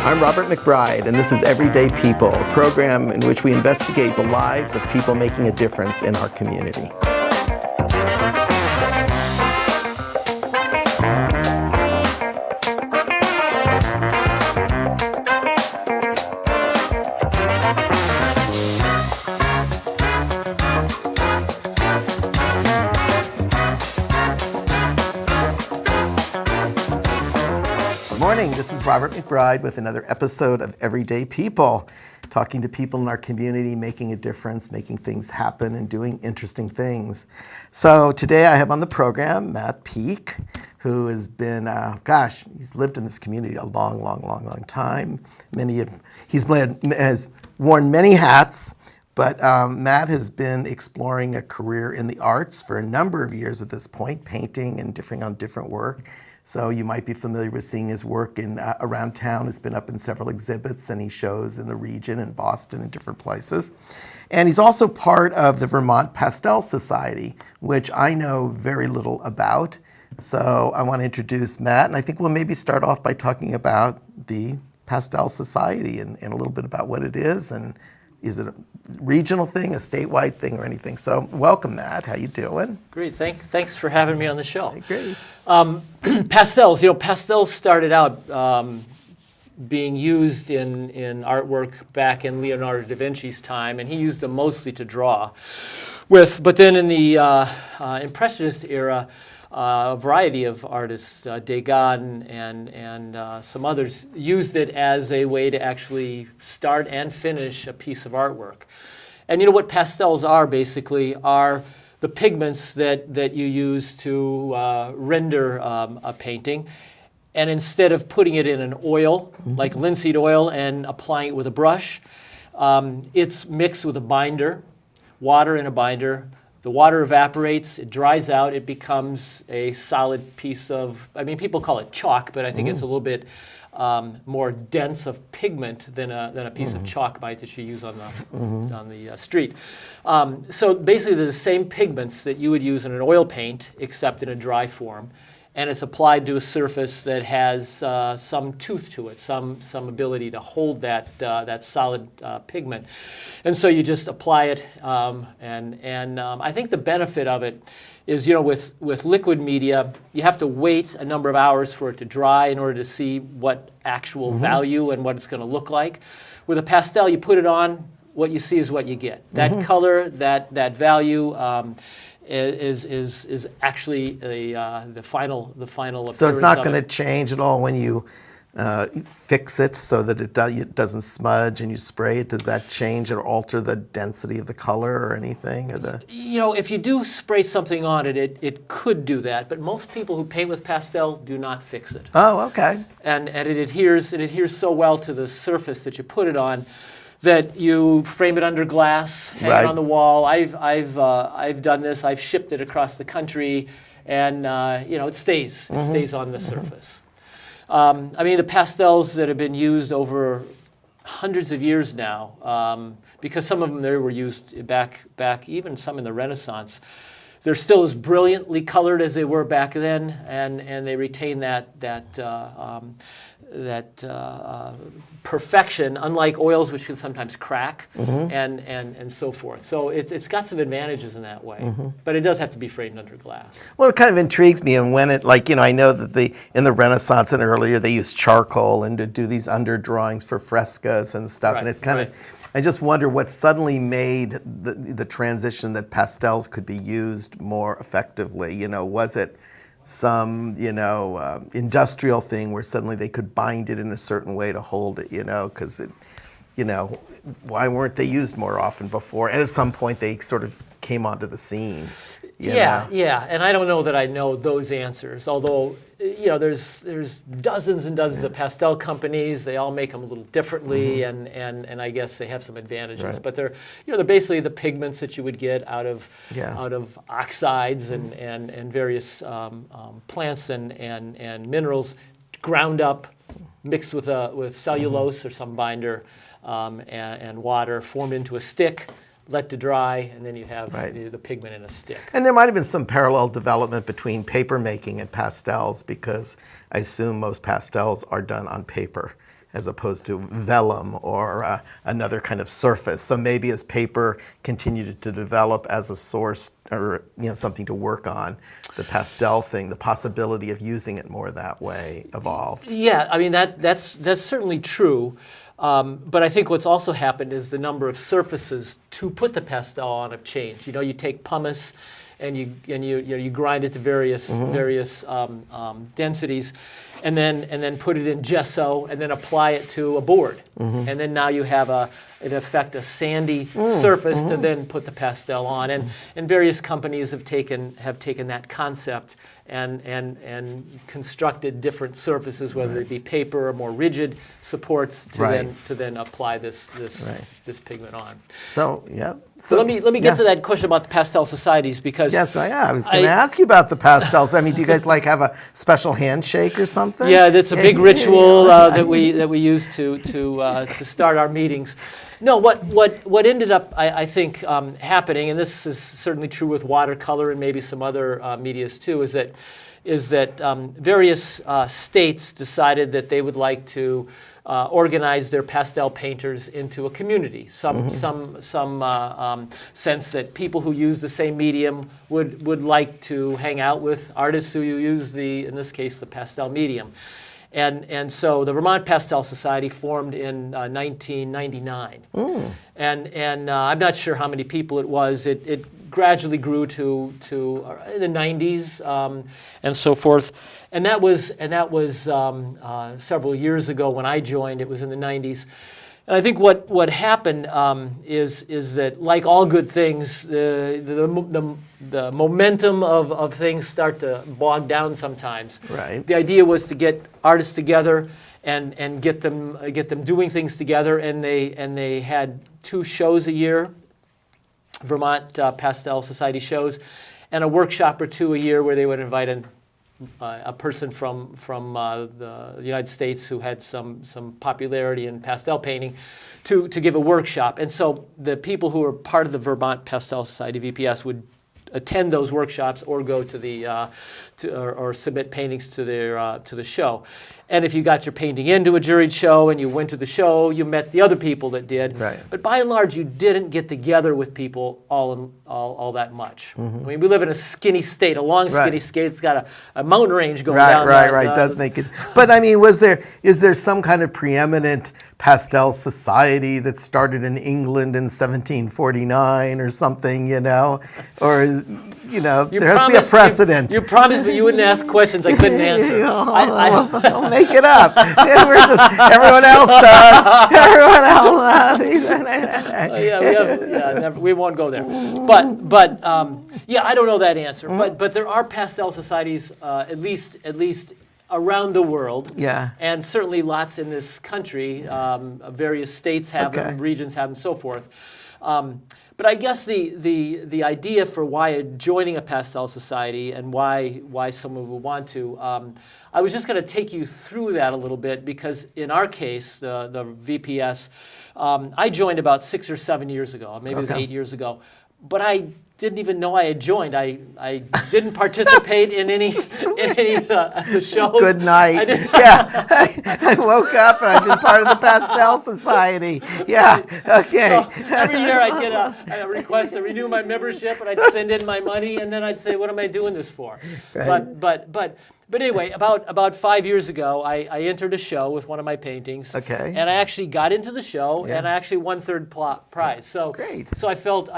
I'm Robert McBride, and this is Everyday People, a program in which we investigate the lives of people making a difference in our community. Good morning, this is Robert McBride with another episode of Everyday People, talking to people in our community, making a difference, making things happen, and doing interesting things. So today I have on the program Matt Peake, who has been, he's lived in this community a long time. Has worn many hats, but Matt has been exploring a career in the arts for a number of years at this point, painting and different work. So you might be familiar with seeing his work around town. It's been up in several exhibits, and he shows in the region, in Boston, and different places. And he's also part of the Vermont Pastel Society, which I know very little about. So I want to introduce Matt, and I think we'll maybe start off by talking about the Pastel Society and a little bit about what it is, and is it a regional thing, a statewide thing, or anything? So welcome, Matt. How you doing? Great. Thanks for having me on the show. Great. Pastels. Pastels started out being used in artwork back in Leonardo da Vinci's time, and he used them mostly to draw with. But then in the Impressionist era, a variety of artists, Degas and some others, used it as a way to actually start and finish a piece of artwork. And you know what pastels are basically are the pigments that you use to render a painting. And instead of putting it in an oil, like linseed oil, and applying it with a brush, it's mixed with a binder, water in a binder. The water evaporates, it dries out, it becomes a solid piece of, people call it chalk, but I think it's a little bit more dense of pigment than a piece of chalk might that you use on the street. So basically they're the same pigments that you would use in an oil paint, except in a dry form. And it's applied to a surface that has some tooth to it, some ability to hold that solid pigment. And so you just apply it, and I think the benefit of it is, with liquid media, you have to wait a number of hours for it to dry in order to see what actual value and what it's going to look like. With a pastel, you put it on, what you see is what you get. That color, that value, is actually the final appearance. So it's not going to change at all when you fix it so that it doesn't smudge and you spray it. Does that change or alter the density of the color or anything? If you do spray something on it, it could do that. But most people who paint with pastel do not fix it. Oh, okay. And it adheres so well to the surface that you put it on that you frame it under glass, hang it on the wall. I've done this. I've shipped it across the country, and it stays. It stays on the surface. The pastels that have been used over hundreds of years now, because some of them there were used back even some in the Renaissance. They're still as brilliantly colored as they were back then, and they retain that perfection, unlike oils, which can sometimes crack and so forth. So it's got some advantages in that way, but it does have to be framed under glass. Well, it kind of intrigues me, and when I know that in the Renaissance and earlier they used charcoal and to do these underdrawings for frescoes and stuff, and it's kind of, I just wonder what suddenly made the transition that pastels could be used more effectively. Was it some, industrial thing where suddenly they could bind it in a certain way to hold it, because why weren't they used more often before? And at some point they sort of came onto the scene. Yeah, and I don't know that I know those answers, although, there's dozens and dozens of pastel companies. They all make them a little differently, and I guess they have some advantages. Right. But they're basically the pigments that you would get out of oxides and various plants and minerals, ground up, mixed with cellulose or some binder, and water, formed into a stick, let to dry, and then you have the pigment in a stick. And there might have been some parallel development between paper making and pastels, because I assume most pastels are done on paper. as opposed to vellum or another kind of surface. So maybe as paper continued to develop as a source or something to work on, the pastel thing, the possibility of using it more that way evolved. Yeah, I mean that's certainly true. But I think what's also happened is the number of surfaces to put the pastel on have changed. You take pumice and you grind it to various densities, and then put it in gesso and then apply it to a board, and then now you have in effect a sandy surface to then put the pastel on, and various companies have taken that concept and constructed different surfaces, whether it be paper or more rigid supports to then apply this pigment on. So yeah. So let me get to that question about the pastel societies, because I was going to ask you about the pastels. I mean, do you guys have a special handshake or something? Yeah, that's a big ritual that we use to start our meetings. No, what ended up, I think, happening, and this is certainly true with watercolor and maybe some other medias too, is that various states decided that they would like to organize their pastel painters into a community. Some sense that people who use the same medium would like to hang out with artists who use in this case, the pastel medium. And so the Vermont Pastel Society formed in 1999. And I'm not sure how many people it was. It gradually grew to in the 90s and so forth. And that was several years ago when I joined. It was in the 90s. And I think what happened is that, like all good things, the momentum of things start to bog down sometimes. Right. The idea was to get artists together and get them doing things together, and they had 2 shows a year, Vermont Pastel Society shows, and a workshop or 2 a year where they would invite a person from the United States who had some popularity in pastel painting to give a workshop. And so the people who were part of the Vermont Pastel Society, VPS, would attend those workshops or go to or submit paintings to the show. And if you got your painting into a juried show and you went to the show, you met the other people that did. Right. But by and large, you didn't get together with people all that much. I mean, we live in a skinny state, a long skinny state. It's got a mountain range going down. Right. Does make it. But I mean, is there some kind of preeminent pastel society that started in England in 1749 or something? Or there has to be a precedent. You promised me you wouldn't ask questions I couldn't answer. I'll make it up. Everyone else does. Everyone else. We won't go there. But I don't know that answer. But there are pastel societies, at least around the world. Yeah. And certainly lots in this country. Various states have them, regions have them, so forth. But I guess the idea for why joining a pastel society and why someone would want to, I was just going to take you through that a little bit, because in our case, the VPS, I joined about 6 or 7 years ago, maybe it was 8 years ago, but I didn't even know I had joined. I didn't participate in any of the shows. Good night. I woke up and I've been part of the Pastel Society. Yeah, okay. So every year I'd get a request to renew my membership, and I'd send in my money, and then I'd say, what am I doing this for? Right. But anyway, about 5 years ago, I entered a show with one of my paintings. Okay. And I actually got into the show, and I actually won third prize. So great. So I felt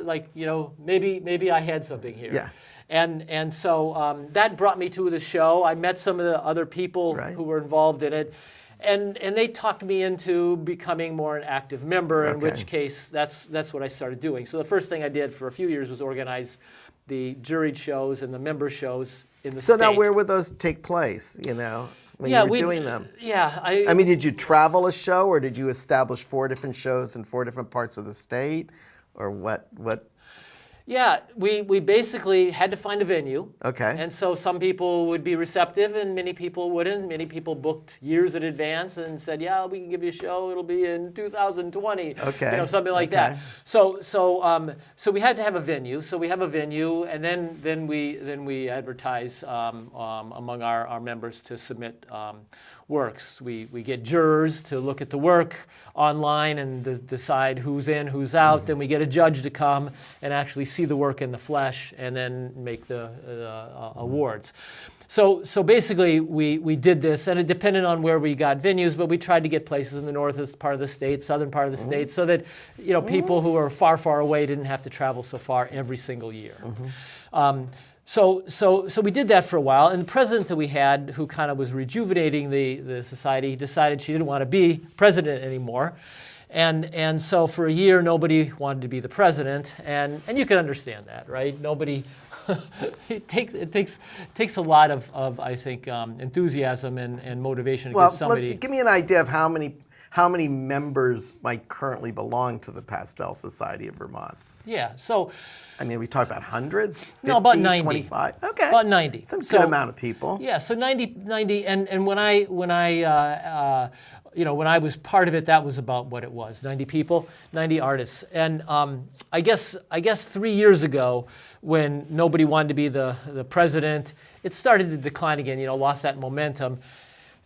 like maybe I had something here. Yeah. And so that brought me to the show. I met some of the other people who were involved in it. And they talked me into becoming more an active member, in which case that's what I started doing. So the first thing I did for a few years was organize the juried shows and the member shows in the state. So now where would those take place, when you were doing them? Yeah. I mean, did you travel a show, or did you establish 4 different shows in 4 different parts of the state? Or what? Yeah, we basically had to find a venue. Okay. And so some people would be receptive and many people wouldn't. Many people booked years in advance and said, yeah, we can give you a show. It'll be in 2020. Okay. You know, something like that. So we had to have a venue. So we have a venue, and then we advertise among our members to submit works. We get jurors to look at the work online and decide who's in, who's out. Then we get a judge to come and actually see the work in the flesh and then make the awards. So basically we did this, and it depended on where we got venues, but we tried to get places in the northern part of the state, southern part of the state, so that people who are far, far away didn't have to travel so far every single year. So we did that for a while, and the president that we had, who kind of was rejuvenating the society, decided she didn't want to be president anymore. And so for a year, nobody wanted to be the president, and you can understand that, right? Nobody, it takes a lot of I think, enthusiasm and motivation to get somebody. Give me an idea of how many members might currently belong to the Pastel Society of Vermont. Yeah, so. I mean, we talk about hundreds? 50, no, about 90. 25? Okay. About 90. Some good amount of people. Yeah, so 90, and when I was part of it, that was about what it was, 90 people, 90 artists. And I guess 3 years ago, when nobody wanted to be the president, it started to decline again, lost that momentum.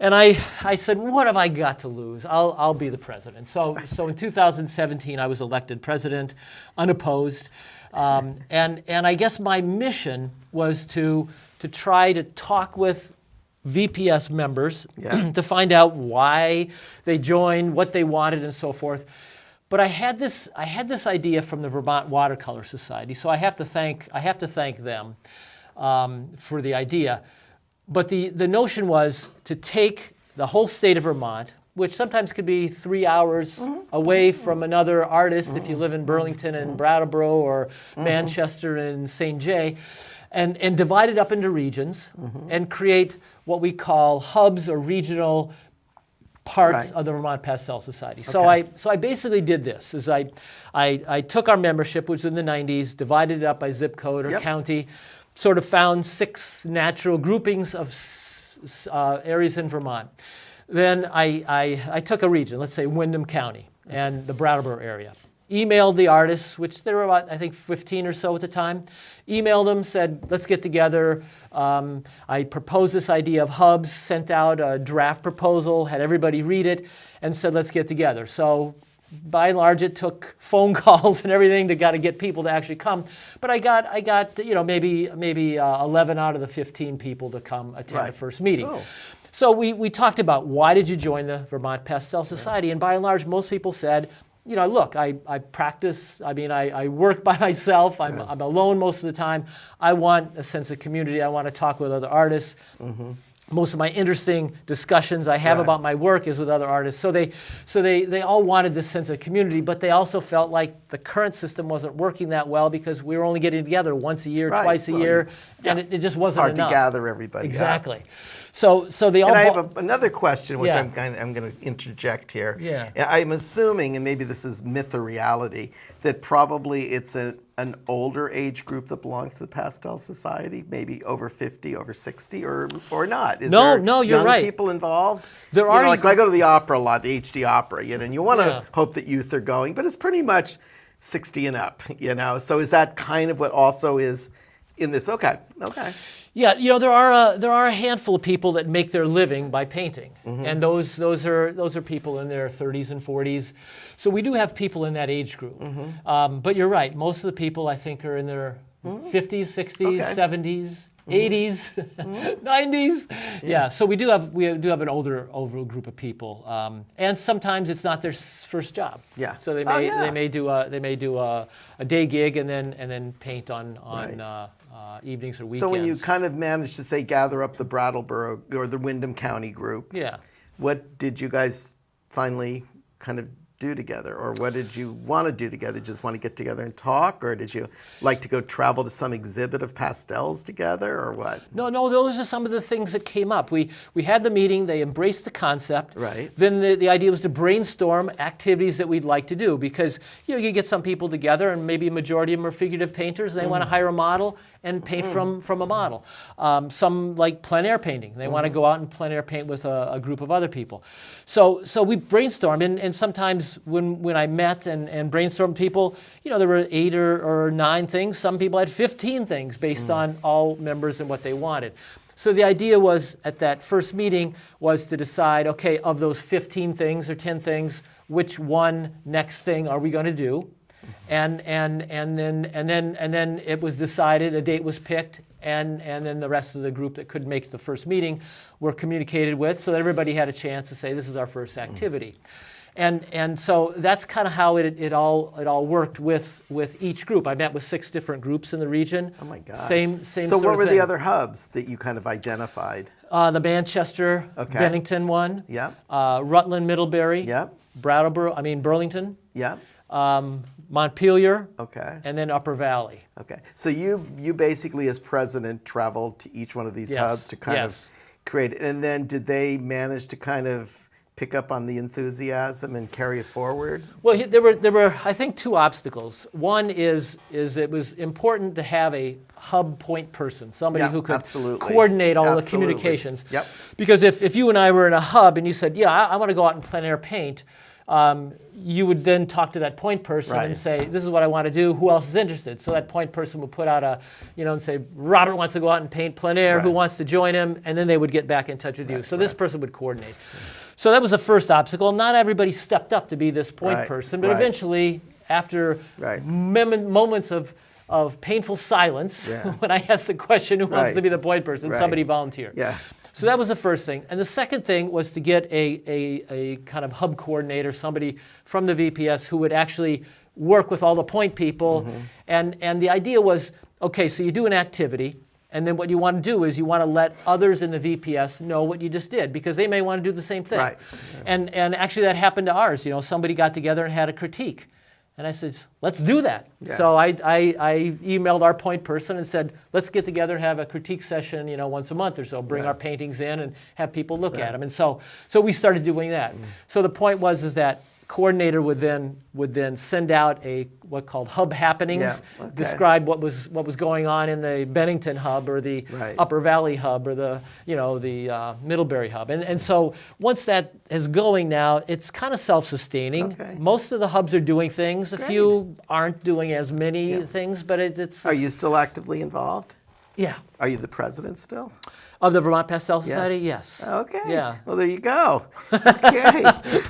And I said, what have I got to lose? I'll be the president. So in 2017, I was elected president, unopposed. And I guess my mission was to try to talk with VPS members to find out why they joined, what they wanted, and so forth. But I had this idea from the Vermont Watercolor Society, so I have to thank them for the idea. But the notion was to take the whole state of Vermont, which sometimes could be 3 hours away from another artist if you live in Burlington and Brattleboro or Manchester and St. Jay, and divide it up into regions and create what we call hubs or regional parts of the Vermont Pastel Society. So I basically did this, is I took our membership, which was in the 90s, divided it up by zip code or county, sort of found 6 natural groupings of areas in Vermont. Then I took a region, let's say Windham County and the Brattleboro area. Emailed the artists, which there were about, I think, 15 or so at the time. Emailed them, said, let's get together. I proposed this idea of hubs, sent out a draft proposal, had everybody read it, and said, let's get together. So by and large, it took phone calls and everything to get people to actually come. But I got maybe 11 out of the 15 people to come attend the first meeting. Oh. So we talked about, why did you join the Vermont Pastel Society? And by and large, most people said, look, I practice, I work by myself, I'm alone most of the time. I want a sense of community, I want to talk with other artists. Most of my interesting discussions I have about my work is with other artists. So they all wanted this sense of community, but they also felt like the current system wasn't working that well because we were only getting together once a year, twice a year, and it just wasn't enough. Hard to gather everybody. Exactly. So they all. And I have another question, which I'm going to interject here. Yeah. I'm assuming, and maybe this is myth or reality, that probably it's an older age group that belongs to the Pastel Society, maybe over 50, over 60, or not. Is there you're young right. people involved? There are. Like I go to the opera a lot, the HD opera, and you want to hope that youth are going, but it's pretty much 60 and up, So is that kind of what also is in this? Okay. Yeah, there are a handful of people that make their living by painting, and those are people in their 30s and 40s. So we do have people in that age group. But you're right, most of the people I think are in their 50s, 60s, 70s, 80s, 90s. Yeah, so we do have an older group of people, and sometimes it's not their first job. Yeah. So they may do a day gig and then paint on evenings or weekends. So when you kind of managed to say gather up the Brattleboro or the Windham County group, what did you guys finally kind of do together, or what did you want to do together? Just want to get together and talk, or did you like to go travel to some exhibit of pastels together, or what? No, those are some of the things that came up. We had the meeting, they embraced the concept. Right. Then the idea was to brainstorm activities that we'd like to do, because you get some people together and maybe a majority of them are figurative painters, and they want to hire a model and paint from a model. Some like plein air painting. They want to go out and plein air paint with a group of other people. So we brainstormed, and sometimes when I met and brainstormed people, there were 8 or 9 things. Some people had 15 things based on all members and what they wanted. So the idea was, at that first meeting, was to decide, okay, of those 15 things or 10 things, which one next thing are we going to do? And then it was decided, a date was picked, and then the rest of the group that couldn't make the first meeting were communicated with, so that everybody had a chance to say, this is our first activity. And so that's kind of how it all worked with each group. I met with 6 different groups in the region. Oh my gosh. Same So sort what of were thing. the other hubs that you kind of identified? The Manchester, Okay. Bennington one. Yep. Rutland, Middlebury. Yep. Burlington. Yep. Montpelier. Okay. And then Upper Valley. Okay. So you basically, as president, traveled to each one of these Yes. hubs to kind Yes. of create it. And then did they manage to kind of pick up on the enthusiasm and carry it forward? Well, there were I think 2 obstacles. One is it was important to have a hub point person, somebody Yeah, who could absolutely. coordinate all the Absolutely. communications. Yep. Because if you and I were in a hub and you said, yeah, I want to go out and plein air paint, you would then talk to that point person Right. and say, this is what I want to do, who else is interested? So that point person would put out and say, Robert wants to go out and paint plein air, who Right. wants to join him? And then they would get back in touch with you. So this person would coordinate. So that was the first obstacle. Not everybody stepped up to be this point Right. person, but Right. eventually, after Right. moments of painful silence, Yeah. when I asked the question, who wants Right. to be the point person, Right. somebody volunteered. Yeah. So that was the first thing. And the second thing was to get a kind of hub coordinator, somebody from the VPS who would actually work with all the point people. And the idea was, okay, so you do an activity, and then what you want to do is you want to let others in the VPS know what you just did, because they may want to do the same thing. Right. And actually that happened to ours. Somebody got together and had a critique. And I said, let's do that. Yeah. So I emailed our point person and said, let's get together and have a critique session, once a month or so. Bring Right. our paintings in and have people look at them. And so we started doing that. So the point was that coordinator would then send out what called hub happenings, Yeah, okay. describe what was going on in the Bennington hub or the Right. Upper Valley hub or the Middlebury hub. And so once that is going now, it's kind of self-sustaining. Okay. Most of the hubs are doing things. A Great. few aren't doing as many Yeah. things, but it's Are you still actively involved? yeah. Are you the president still? Of the Vermont Pastel Society, yes. Okay. Yeah. Well, there you go. Okay.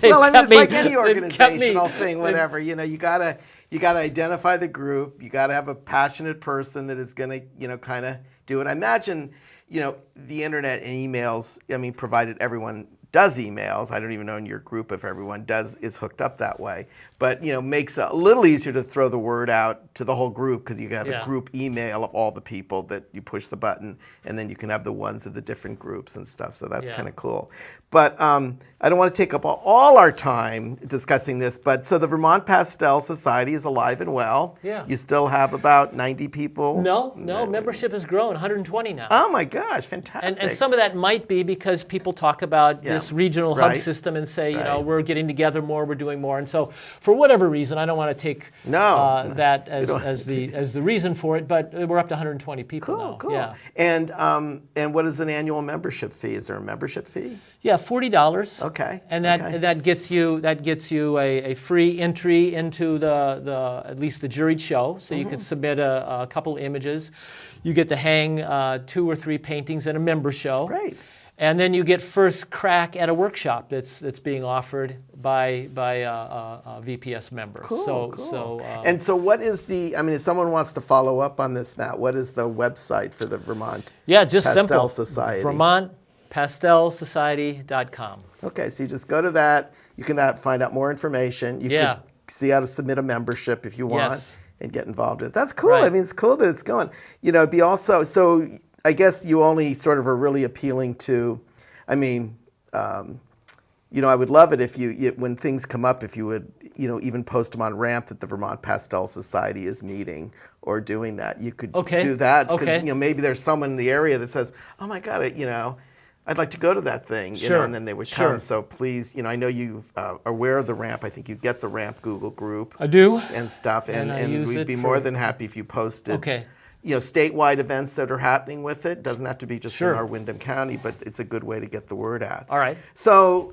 Well, I mean, kept it's me- like any they've kept me- organizational thing, whatever. You gotta identify the group. You gotta have a passionate person that is gonna, kind of do it. I imagine, the internet and emails. I mean, provided everyone does emails. I don't even know in your group if everyone is hooked up that way. But makes it a little easier to throw the word out to the whole group, because you got Yeah. a group email of all the people that you push the button, and then you can have the ones of the different groups and stuff. So that's Yeah. kind of cool. But I don't want to take up all our time discussing this. But so the Vermont Pastel Society is alive and well. Yeah. You still have about 90 people. No, membership has grown, 120 now. Oh my gosh, fantastic. And some of that might be because people talk about Yeah. this regional hub Right. system and say, Right. we're getting together more, we're doing more. And so for whatever reason, I don't want to take No. that don't. as the reason for it, but we're up to 120 people now. Cool. Yeah. And what is an annual membership fee? Is there a membership fee? Yeah, $40. Okay. And okay. that gets you a free entry into the at least the juried show. So you could submit a couple images. You get to hang 2 or 3 paintings in a member show. Great. And then you get first crack at a workshop that's being offered by a VPS member. Cool. And so what is if someone wants to follow up on this, Matt, what is the website for the Vermont yeah, just Pastel simple. Society? VermontPastelSociety.com. Okay, so you just go to that. You can find out more information. You Yeah. can see how to submit a membership if you want Yes. and get involved in it. That's cool. Right. I mean, it's cool that it's going. It'd be also, so I guess you only sort of are really appealing to, I would love it if when things come up, if you would even post them on Ramp that the Vermont Pastel Society is meeting or doing that. You could Okay. do that because Okay. maybe there's someone in the area that says, "Oh my God, I'd like to go to that thing," Sure. and then they would Sure. come. So please, I know you are aware of the Ramp. I think you get the Ramp Google group I do. and stuff, And I and use we'd it be for- more than happy if you posted. Okay. Statewide events that are happening with it. Doesn't have to be just Sure. in our Windham County, but it's a good way to get the word out. All right. So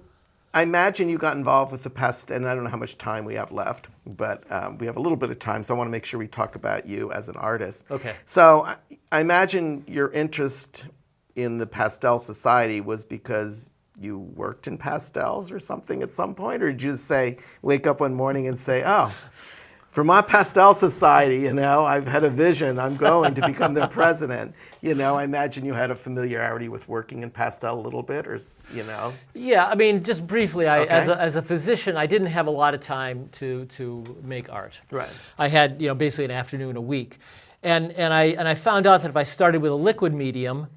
I imagine you got involved with the pastel, and I don't know how much time we have left, but we have a little bit of time, so I want to make sure we talk about you as an artist. Okay. So I imagine your interest in the Pastel Society was because you worked in pastels or something at some point, or did you just wake up one morning and say, "Oh, Vermont Pastel Society, I've had a vision. I'm going to become their president." I imagine you had a familiarity with working in pastel a little bit, Yeah, I mean, just briefly, Okay. as a physician, I didn't have a lot of time to make art. Right. I had basically an afternoon a week, and I found out that if I started with a liquid medium,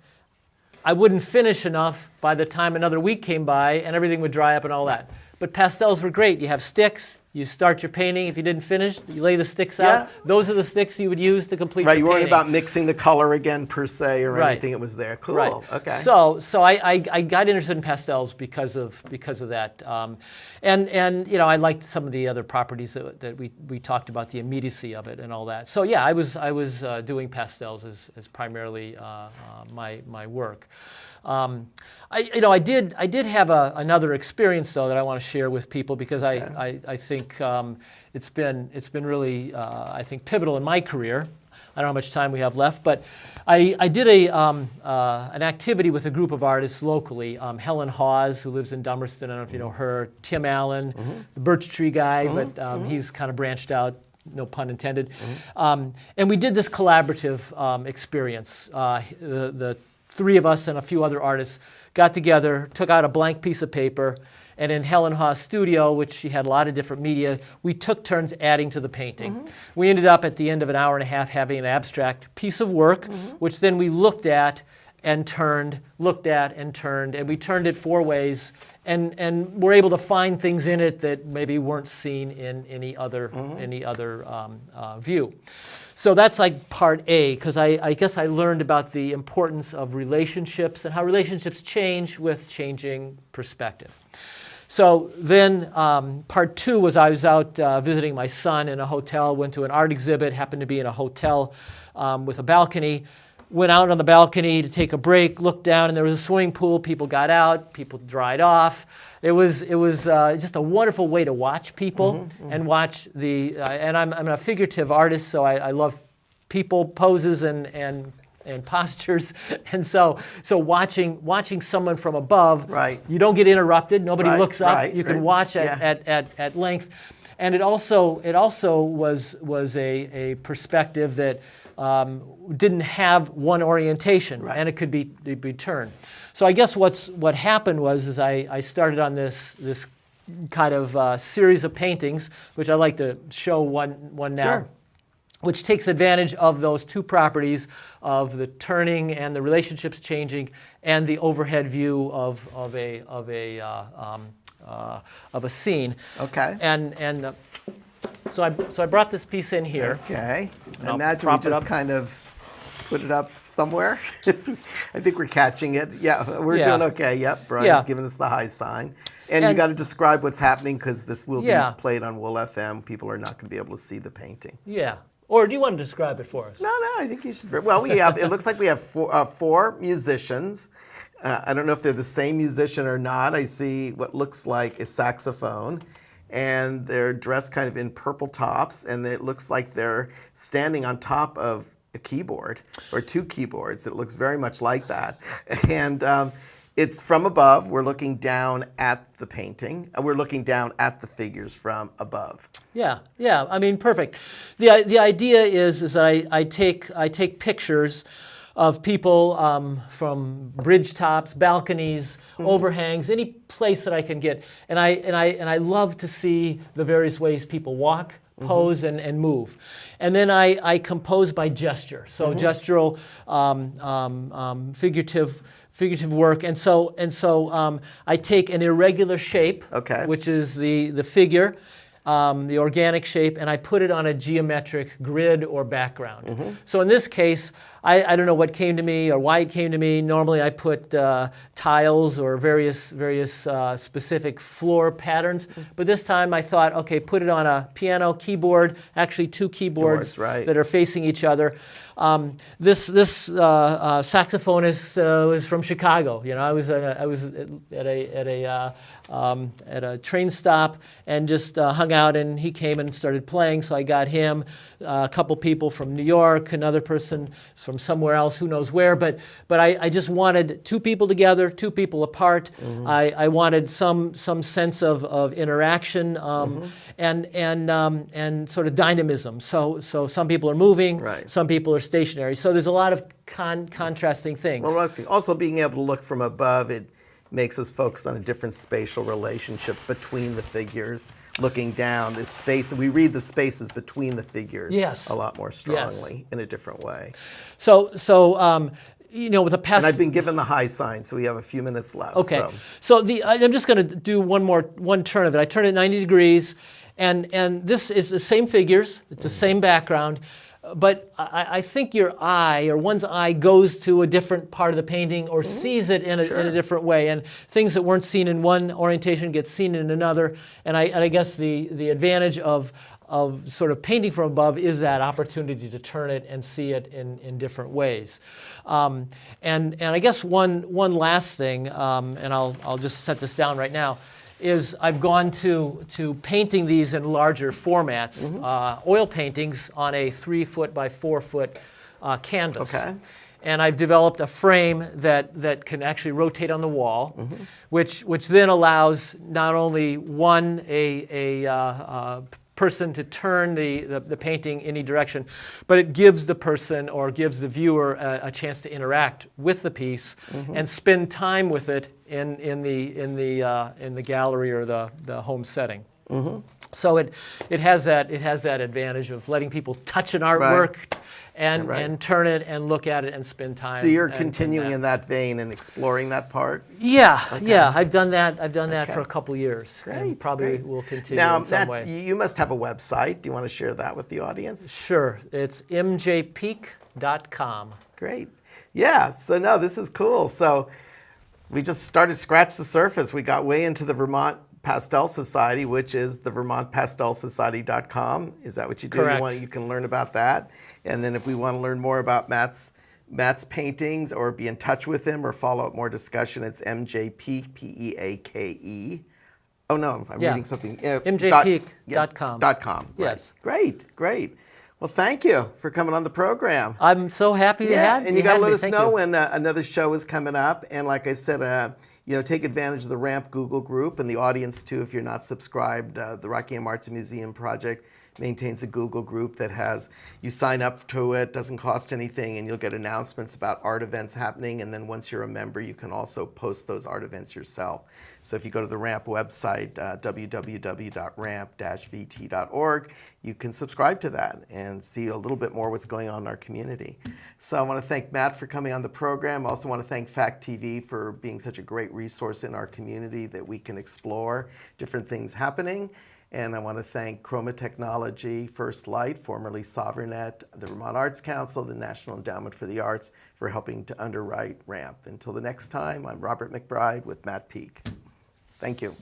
I wouldn't finish enough by the time another week came by, and everything would dry up and all that. But pastels were great. You have sticks. You start your painting. If you didn't finish, you lay the sticks Yeah. out. Those are the sticks you would use to complete Right, your you weren't painting. about mixing the color again per se or Right. anything. It was there. Cool. Right. Okay. So I got interested in pastels because of that, and I liked some of the other properties that we talked about, the immediacy of it and all that. So yeah, I was doing pastels as primarily my work. I did have another experience though that I want to share with people because I think it's been really I think pivotal in my career. I don't know how much time we have left, but I did an activity with a group of artists locally. Helen Hawes, who lives in Dummerston, I don't know if you know her. Tim Allen, the Birch Tree guy, but he's kind of branched out. No pun intended. And we did this collaborative experience. The three of us and a few other artists got together, took out a blank piece of paper, and in Helen Hawes' studio, which she had a lot of different media, we took turns adding to the painting. We ended up at the end of an hour and a half having an abstract piece of work, which then we looked at and turned, and we turned it 4 ways, and were able to find things in it that maybe weren't seen in any other view. So that's like part A, because I guess I learned about the importance of relationships and how relationships change with changing perspective. So then part 2 was I was out visiting my son in a hotel, went to an art exhibit, happened to be in a hotel with a balcony, went out on the balcony to take a break, looked down, and there was a swimming pool. People got out, people dried off. It was just a wonderful way to watch people and watch and I'm a figurative artist, so I love people, poses, and postures, and so watching someone from above, Right. you don't get interrupted. Nobody Right, looks up. right, You can right. watch Yeah. at length, and it also was a perspective that didn't have one orientation, Right. and it could be turned. So I guess what happened was I started on this kind of series of paintings, which I like to show one now. Sure. Which takes advantage of those 2 properties of the turning and the relationships changing, and the overhead view of a scene. Okay. And so I brought this piece in here. Okay. I I'll imagine we prop it just up. kind of put it up somewhere. I think we're catching it. Yeah, we're Yeah. doing okay. Yep, Brian's Yeah. giving us the high sign. And you And- got to describe what's happening because this will Yeah. be played on Wool FM. People are not going to be able to see the painting. Yeah. Or do you want to describe it for us? No, I think you should. Well, it looks like we have 4 musicians. I don't know if they're the same musician or not. I see what looks like a saxophone, and they're dressed kind of in purple tops, and it looks like they're standing on top of a keyboard or 2 keyboards. It looks very much like that. And it's from above. We're looking down at the painting. We're looking down at the figures from above. Yeah. I mean, perfect. The idea is that I take pictures of people from bridge tops, balconies, overhangs, any place that I can get, and I love to see the various ways people walk, pose, and move, and then I compose by gesture. So gestural, figurative work, and so I take an irregular shape, Okay. which is the figure. the organic shape, and I put it on a geometric grid or background. So in this case, I don't know what came to me or why it came to me. Normally I put tiles or various specific floor patterns, but this time I thought, okay, put it on a piano keyboard, actually two keyboards that are facing each other. This saxophonist was from Chicago. You know, I was at a train stop and just hung out, and he came and started playing. So I got him, a couple people from New York, another person from somewhere else, who knows where. But I just wanted two people together, two people apart. I wanted some sense of interaction and sort of dynamism. So some people are moving, some people are stationary. So there's a lot of contrasting things. Well, also being able to look from above, it makes us focus on a different spatial relationship between the figures. Looking down, the space, we read the spaces between the figures a lot more strongly in a different way. So you know, with a pastel. And I've been given the high sign, so we have a few minutes left. Okay. So I'm just going to do one turn of it. I turn it 90 degrees, and this is the same figures. It's the same background. But I think your eye, or one's eye, goes to a different part of the painting or sees it in a different way. And things that weren't seen in one orientation get seen in another. And I guess the advantage of sort of painting from above is that opportunity to turn it and see it in different ways. And I guess one last thing, and I'll just set this down right now, is I've gone to painting these in larger formats, oil paintings on a 3-foot by 4-foot canvas. Okay. And I've developed a frame that can actually rotate on the wall, which then allows not only a person to turn the painting any direction, but it gives the person or gives the viewer a chance to interact with the piece and spend time with it in the gallery or the home setting. So it has that advantage of letting people touch an artwork and turn it and look at it and spend time. So you're continuing in that vein and exploring that part? Yeah, I've done that for a couple years. Great, and probably will continue in some way. Now, you must have a website. Do you want to share that with the audience? Sure. It's mjpeake.com. Great. Yeah, so no, this is cool. So we just started to scratch the surface. We got way into the Vermont Pastel Society, which is the vermontpastelsociety.com. Is that what you do? Correct. You can learn about that. And then if we want to learn more about Matt's paintings or be in touch with him or follow up more discussion, it's MJ Peake, Peake. Oh, no, I'm reading something. mjpeake.com. .com. Yes. Right. Great. Well, thank you for coming on the program. I'm so happy to have you. And you got to let us know when another show is coming up. And like I said, take advantage of the RAMP Google group and the audience too. If you're not subscribed, the Rockingham Arts Museum Project maintains a Google group that you sign up to it, doesn't cost anything, and you'll get announcements about art events happening. And then once you're a member, you can also post those art events yourself. So if you go to the RAMP website, www.ramp-vt.org, you can subscribe to that and see a little bit more what's going on in our community. So I want to thank Matt for coming on the program. I also want to thank Fact TV for being such a great resource in our community that we can explore different things happening. And I want to thank Chroma Technology, First Light, formerly Sovereignnet, the Vermont Arts Council, the National Endowment for the Arts, for helping to underwrite RAMP. Until the next time, I'm Robert McBride with Matt Peake. Thank you.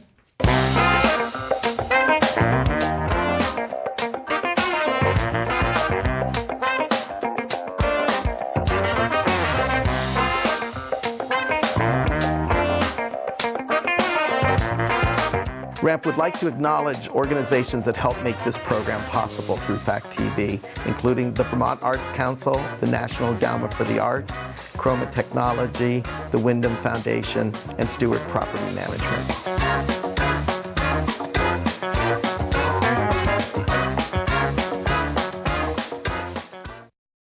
RAMP would like to acknowledge organizations that help make this program possible through Fact TV, including the Vermont Arts Council, the National Endowment for the Arts, Chroma Technology, the Wyndham Foundation, and Stewart Property Management.